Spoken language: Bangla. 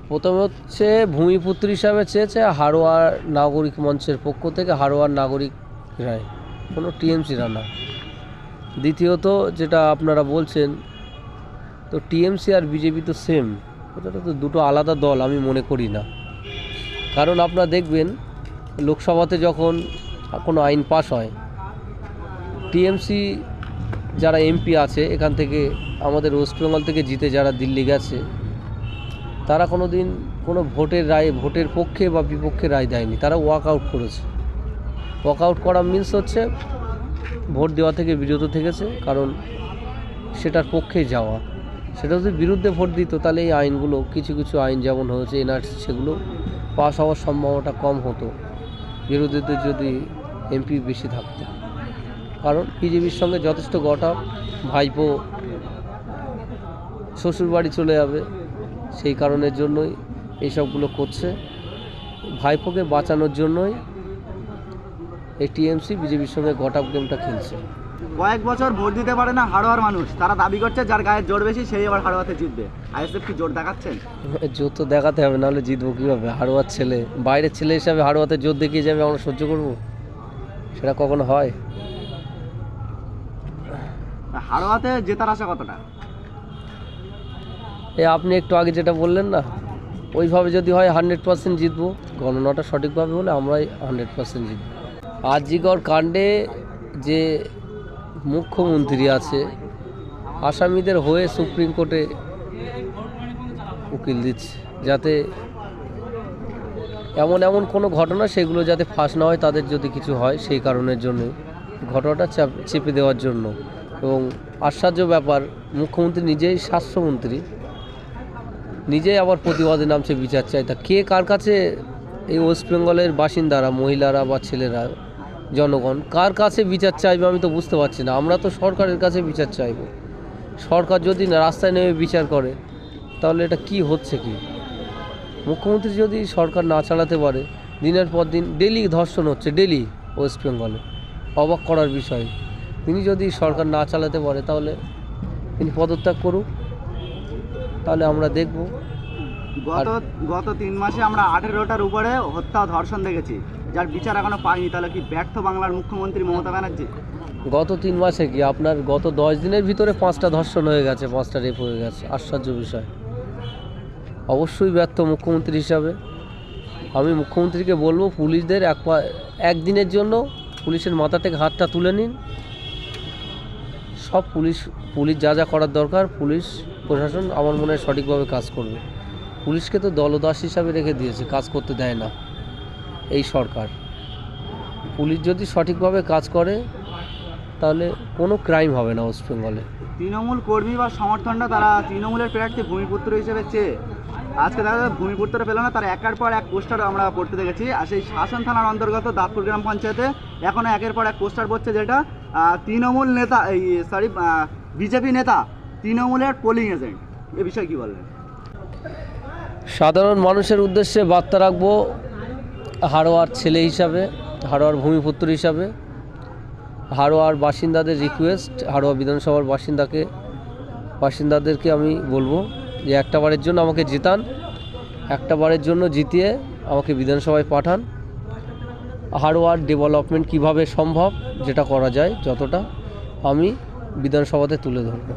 প্রথমে হচ্ছে ভূমিপুত্র হিসাবে চেয়েছে হাড়োয়ার নাগরিক মঞ্চের পক্ষ থেকে হাড়োয়ার নাগরিক রায়, কোনো টিএমসিরা না। দ্বিতীয়ত যেটা আপনারা বলছেন, তো টিএমসি আর বিজেপি তো সেম, ওটা তো দুটো আলাদা দল আমি মনে করি না। কারণ আপনারা দেখবেন লোকসভাতে যখন কোনো আইন পাস হয়, টিএমসি যারা এমপি আছে এখান থেকে আমাদের ওয়েস্ট বেঙ্গল থেকে জিতে যারা দিল্লি গেছে, তারা কোনো দিন কোনো ভোটের পক্ষে বা বিপক্ষে রায় দেয়নি, তারা ওয়াক আউট করেছে। ওয়াক আউট করা মিনস হচ্ছে ভোট দেওয়া থেকে বিরত থেকেছে, কারণ সেটার পক্ষে যাওয়া। সেটা যদি বিরুদ্ধে ভোট দিত তাহলে এই আইনগুলো কিছু কিছু আইন যেমন হয়েছে এনআরসি, সেগুলো পাস হওয়ার সম্ভাবনাটা কম হতো বিরোধীদের যদি এমপি বেশি থাকতো। কারণ বিজেপির সঙ্গে যথেষ্ট গঠন, ভাইপো শ্বশুরবাড়ি চলে যাবে, সেই কারণের জন্যই এইসবগুলো করছে। ভাইপোকে বাঁচানোর জন্যই এই টিএমসি বিজেপির সঙ্গে গটাপ গেমটা খেলছে। কয়েক বছর ভোট দিতে পারে না হাড়োয়ার মানুষ, তারা দাবি করছে যার গায়ের জোর বেশি সেই এবার হাড়োয়াতে জিতবে। আইএসএফ কি জোর দেখাচ্ছেন? জোর তো দেখাতে হবে, নাহলে জিতবো কীভাবে? হাড়োয়ার ছেলে, বাইরের ছেলে হিসাবে হাড়োয়াতে জোর দেখিয়ে যাবে, আমরা সহ্য করব? সেটা কখনো হয়? হাড়োয়াতে জেতার আশা কতটা? আপনি একটু আগে যেটা বললেন না, ওইভাবে যদি হয় 100% জিতবো। গণনাটা সঠিকভাবে হলে আমরাই 100% জিতবো। আরজিকর কাণ্ডে যে মুখ্যমন্ত্রী আছে, আসামিদের হয়ে সুপ্রিম কোর্টে উকিল দিচ্ছে, যাতে এমন কোনো ঘটনা সেগুলো যাতে ফাঁস না হয়, তাদের যদি কিছু হয় সেই কারণের জন্য ঘটনাটা চেপে দেওয়ার জন্য। এবং আশ্চর্য ব্যাপার, মুখ্যমন্ত্রী নিজেই স্বাস্থ্যমন্ত্রী, নিজেই আবার প্রতিবাদে নামছে বিচার চাই। তা কে কার কাছে, এই ওয়েস্ট বেঙ্গলের বাসিন্দারা, মহিলারা বা ছেলেরা, জনগণ কার কাছে বিচার চাইবে আমি তো বুঝতে পারছি না। আমরা তো সরকারের কাছে বিচার চাইব। সরকার যদি না রাস্তায় নেমে বিচার করে তাহলে এটা কি হচ্ছে কি? মুখ্যমন্ত্রী যদি সরকার না চালাতে পারে, দিনের পর দিন ডেলি ধর্ষণ হচ্ছে, ডেলি ওয়েস্ট বেঙ্গলে, অবাক করার বিষয়। তিনি যদি সরকার না চালাতে পারে তাহলে তিনি পদত্যাগ করুক, তাহলে আমরা দেখব। গত 3 মাসে আমরা 18টার উপরে হত্যা ধর্ষণ দেখেছি, যার বিচার এখনো পাইনি। তাহলে কি ব্যর্থ বাংলার মুখ্যমন্ত্রী মমতা ব্যানার্জি? গত 3 মাসে কি, আপনার গত 10 দিনের ভিতরে 5টা ধর্ষণ হয়ে গেছে, 5টা রেপ হয়ে গেছে, আশ্চর্য বিষয়। অবশ্যই ব্যর্থ মুখ্যমন্ত্রী হিসাবে। আমি মুখ্যমন্ত্রীকে বলবো, পুলিশদের একদিনের জন্য পুলিশের মাথা থেকে হাতটা তুলে নিন। সব পুলিশ যা যা করার দরকার, পুলিশ প্রশাসন আমার মনে হয় সঠিকভাবে কাজ করবে। পুলিশকে তো দলদাস হিসাবে রেখে দিয়েছে, কাজ করতে দেয় না এই সরকার। পুলিশ যদি সঠিকভাবে কাজ করে তাহলে কোনো ক্রাইম হবে না ওয়েস্ট বেঙ্গলে। তৃণমূল কর্মী বা সমর্থনটা তারা তৃণমূলের প্রার্থী ভূমিপুত্র হিসেবে চেয়ে আজকে দেখা যায় ভূমিপুত্র পেল না, তারা একের পর এক পোস্টার আমরা পড়তে দেখেছি। আর সেই শাসন থানার অন্তর্গত দাঁতপুর গ্রাম পঞ্চায়েতে এখনও একের পর এক পোস্টার পড়ছে, যেটা তৃণমূল নেতা, বিজেপি নেতা তৃণমূলের পোলিং এজেন্ট। এ বিষয়ে কী বলবেন? সাধারণ মানুষের উদ্দেশ্যে বার্তা রাখবো, হাড়োয়ার ছেলে হিসাবে, হাড়োয়ার ভূমিপুত্র হিসাবে, হাড়োয়ার বাসিন্দাদের রিকোয়েস্ট, হাড়োয়া বিধানসভার বাসিন্দাদেরকে আমি বলবো যে একটা বারের জন্য আমাকে জেতান, একটা বারের জন্য জিতিয়ে আমাকে বিধানসভায় পাঠান। হাড়োয়ার ডেভেলপমেন্ট কিভাবে সম্ভব, যেটা করা যায় যতটা, আমি বিধানসভাতে তুলে ধরব।